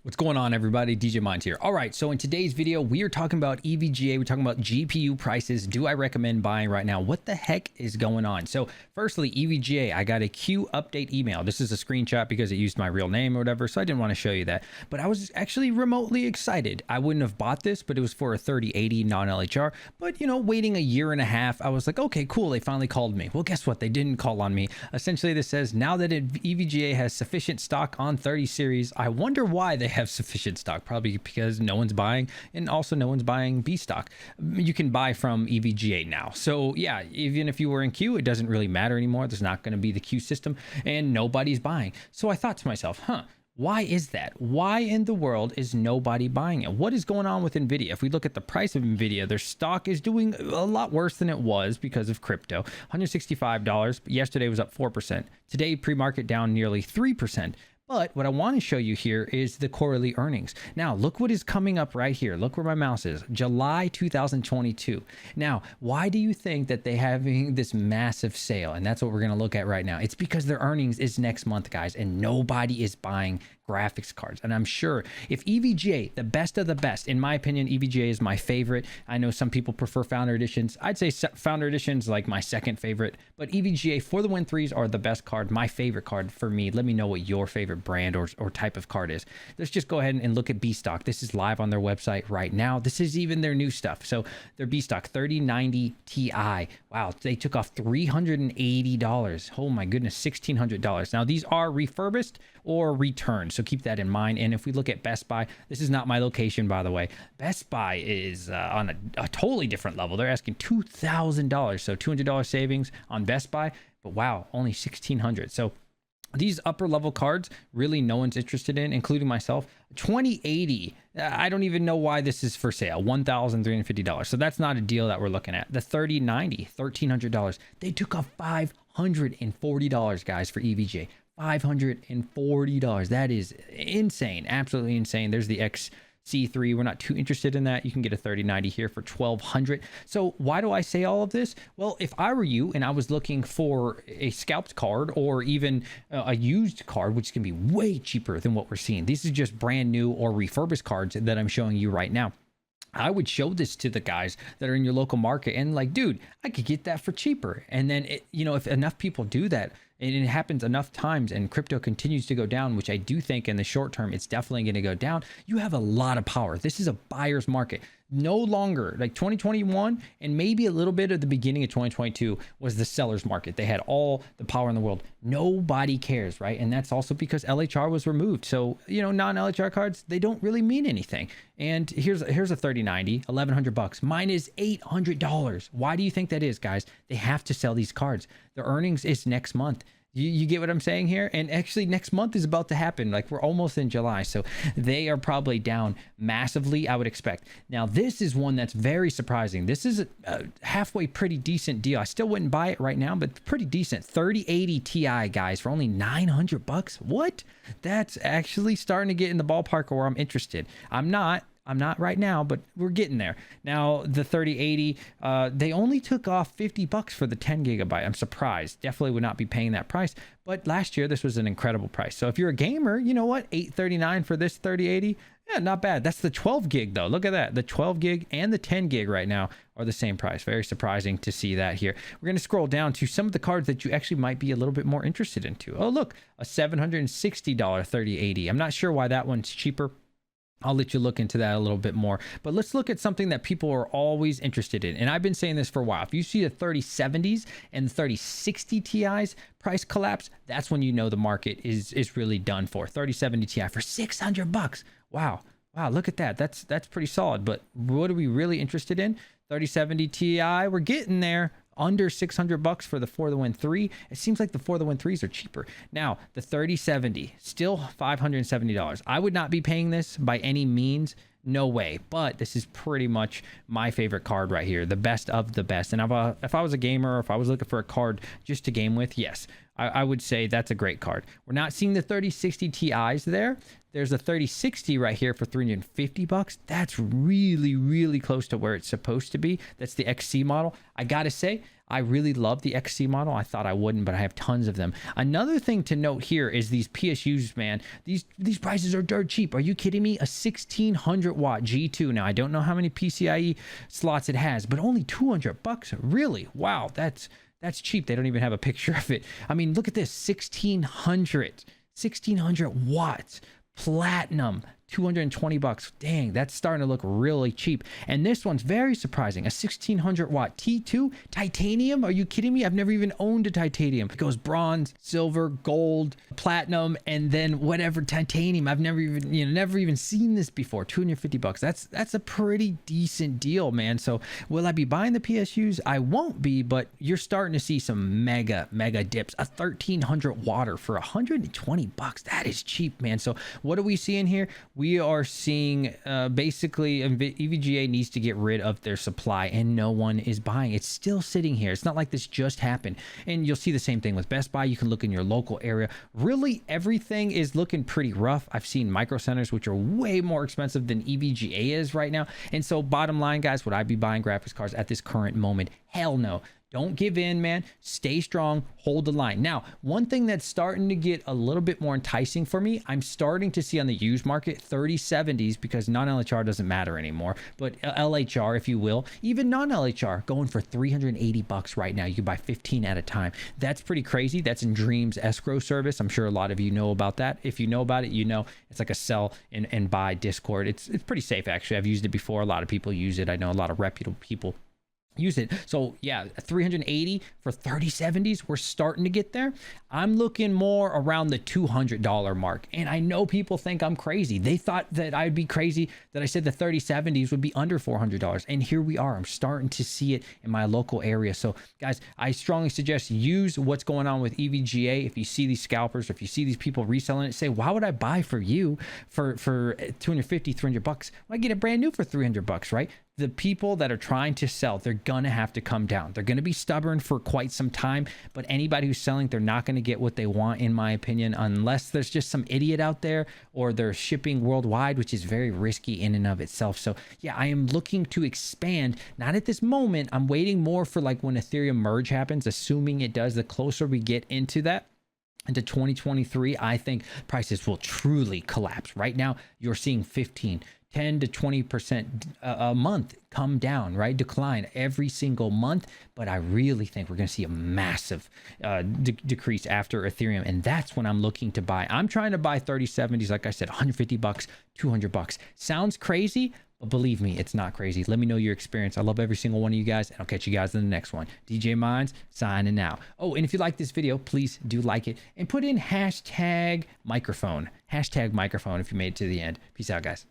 What's going on, everybody? DJ Minds here. All right, so in today's video, we are talking about EVGA. We're talking about GPU prices. Do I recommend buying right now? What the heck is going on? So firstly, EVGA, I got a Q update email. This is a screenshot because it used my real name or whatever, so I didn't want to show you that. But I was actually remotely excited. I wouldn't have bought this, but it was for a 3080 non-LHR. But, you know, waiting a year and a half, I was like, okay, cool, they finally called me. Well, guess what? They didn't call on me. Essentially, this says, now that EVGA has sufficient stock on 30 series, I wonder why they have sufficient stock. Probably because no one's buying, and also no one's buying B stock. You can buy from EVGA now. So yeah, even if you were in Q, it doesn't really matter anymore. There's not going to be the Q system and nobody's buying. So I thought to myself, why is that? Why in the world is nobody buying it? What is going on with NVIDIA? If we look at the price of NVIDIA, their stock is doing a lot worse than it was because of crypto. $165. Yesterday was up 4%. Today, pre-market down nearly 3%. But what I want to show you here is the quarterly earnings. Now, look what is coming up right here. Look where my mouse is. July 2022. Now, why do you think that they're having this massive sale? And that's what we're going to look at right now. It's because their earnings is next month, guys, and nobody is buying graphics cards. And I'm sure if EVGA, the best of the best, in my opinion, EVGA is my favorite. I know some people prefer Founder Editions. I'd say Founder Edition's like my second favorite, but EVGA for the Win 3s are the best card, my favorite card for me. Let me know what your favorite brand or type of card is. Let's just go ahead and look at B stock. This is live on their website right now. This is even their new stuff. So their B stock 3090 Ti. Wow, they took off $380. Oh my goodness, $1,600. Now these are refurbished or returned, so keep that in mind. And if we look at Best Buy, this is not my location, by the way. Best Buy is on a totally different level. They're asking $2,000, so $200 savings on Best Buy, but wow, only $1,600. So these upper level cards, really no one's interested in, including myself. 2080, I don't even know why this is for sale. $1,350. So that's not a deal that we're looking at. The 3090, $1,300. They took off $540, guys, for EVGA. $540. That is insane. Absolutely insane. There's the XC3. We're not too interested in that. You can get a 3090 here for $1,200. So why do I say all of this? Well, if I were you and I was looking for a scalped card or even a used card, which can be way cheaper than what we're seeing. These are just brand new or refurbished cards that I'm showing you right now. I would show this to the guys that are in your local market and like, dude, I could get that for cheaper. And then, if enough people do that, and it happens enough times and crypto continues to go down, which I do think in the short term, it's definitely going to go down. You have a lot of power. This is a buyer's market. No longer like 2021 and maybe a little bit of the beginning of 2022 was the seller's market. They had all the power in the world. Nobody cares, right? And that's also because LHR was removed. So, non-LHR cards, they don't really mean anything. And here's a 3090, $1,100. Mine is $800. Why do you think that is, guys? They have to sell these cards. Their earnings is next month. You get what I'm saying here? And actually next month is about to happen. Like we're almost in July. So they are probably down massively, I would expect. Now, this is one that's very surprising. This is a halfway pretty decent deal. I still wouldn't buy it right now, but pretty decent. 3080 Ti, guys, for only $900. What? That's actually starting to get in the ballpark where I'm interested. I'm not right now, but we're getting there. Now, the 3080, they only took off $50 for the 10 gigabyte. I'm surprised. Definitely would not be paying that price. But last year, this was an incredible price. So if you're a gamer, you know what? $839 for this 3080. Yeah, not bad. That's the 12 gig though. Look at that. The 12 gig and the 10 gig right now are the same price. Very surprising to see that here. We're going to scroll down to some of the cards that you actually might be a little bit more interested into. Oh, look, a $760 3080. I'm not sure why that one's cheaper. I'll let you look into that a little bit more, but let's look at something that people are always interested in. And I've been saying this for a while. If you see the 3070s and the 3060 Ti's price collapse, that's when you know the market is really done for. 3070 Ti for $600. Wow. Look at that. That's pretty solid. But what are we really interested in? 3070 Ti, we're getting there. Under $600 for the Win 3. It seems like the Win 3s are cheaper. Now, the 3070, still $570. I would not be paying this by any means. No way. But this is pretty much my favorite card right here. The best of the best. And if I was a gamer or if I was looking for a card just to game with, yes, I would say that's a great card. We're not seeing the 3060 Ti's there. There's a 3060 right here for 350 bucks. That's really, really close to where it's supposed to be. That's the XC model. I gotta say, I really love the XC model. I thought I wouldn't, but I have tons of them. Another thing to note here is these PSUs, man. These prices are dirt cheap. Are you kidding me? A 1600 watt G2. Now, I don't know how many PCIe slots it has, but only 200 bucks. Really? Wow, that's cheap. They don't even have a picture of it. I mean, look at this, 1600 watts, platinum, 220 bucks. Dang, that's starting to look really cheap. And this one's very surprising. A 1600 watt T2 titanium. Are you kidding me? I've never even owned a titanium. It goes bronze, silver, gold, platinum, and then whatever titanium. I've never even seen this before. 250 bucks. That's a pretty decent deal, man. So will I be buying the PSUs? I won't be, but you're starting to see some mega dips. A 1300 water for 120 bucks. That is cheap, man. So what are we seeing here? We are seeing basically EVGA needs to get rid of their supply, and no one is buying. It's still sitting here. It's not like this just happened. And you'll see the same thing with Best Buy. You can look in your local area. Really, everything is looking pretty rough. I've seen MicroCenters, which are way more expensive than EVGA is right now. And so bottom line, guys, would I be buying graphics cards at this current moment? Hell no. Don't give in, man. Stay strong. Hold the line. Now, one thing that's starting to get a little bit more enticing for me, I'm starting to see on the used market 3070s, because non-LHR doesn't matter anymore, but LHR, if you will, even non-LHR going for 380 bucks right now. You can buy 15 at a time. That's pretty crazy. That's in Dreams escrow service. I'm sure a lot of you know about that. If you know about it, you know it's like a sell and buy Discord. It's pretty safe, actually. I've used it before. A lot of people use it. I know a lot of reputable people use it. So yeah, 380 for 3070s. We're starting to get there. I'm looking more around the $200 mark. And I know people think I'm crazy. They thought that I'd be crazy that I said the 3070s would be under $400. And here we are. I'm starting to see it in my local area. So guys, I strongly suggest use what's going on with EVGA. If you see these scalpers, if you see these people reselling it, say, why would I buy for you for 250, 300 bucks? Well, I get it brand new for 300 bucks, right? The people that are trying to sell, they're going to have to come down. They're going to be stubborn for quite some time, but anybody who's selling, they're not going to get what they want, in my opinion, unless there's just some idiot out there, or they're shipping worldwide, which is very risky in and of itself. So yeah, I am looking to expand, not at this moment. I'm waiting more for like when Ethereum merge happens, assuming it does. The closer we get into that, into 2023, I think prices will truly collapse. Right now, you're seeing 10 to 20% a month come down, right? Decline every single month. But I really think we're going to see a massive decrease after Ethereum. And that's when I'm looking to buy. I'm trying to buy 3070s, like I said, 150 bucks, 200 bucks. Sounds crazy, but believe me, it's not crazy. Let me know your experience. I love every single one of you guys, and I'll catch you guys in the next one. DJ Minds signing out. Oh, and if you like this video, please do like it and put in hashtag microphone if you made it to the end. Peace out, guys.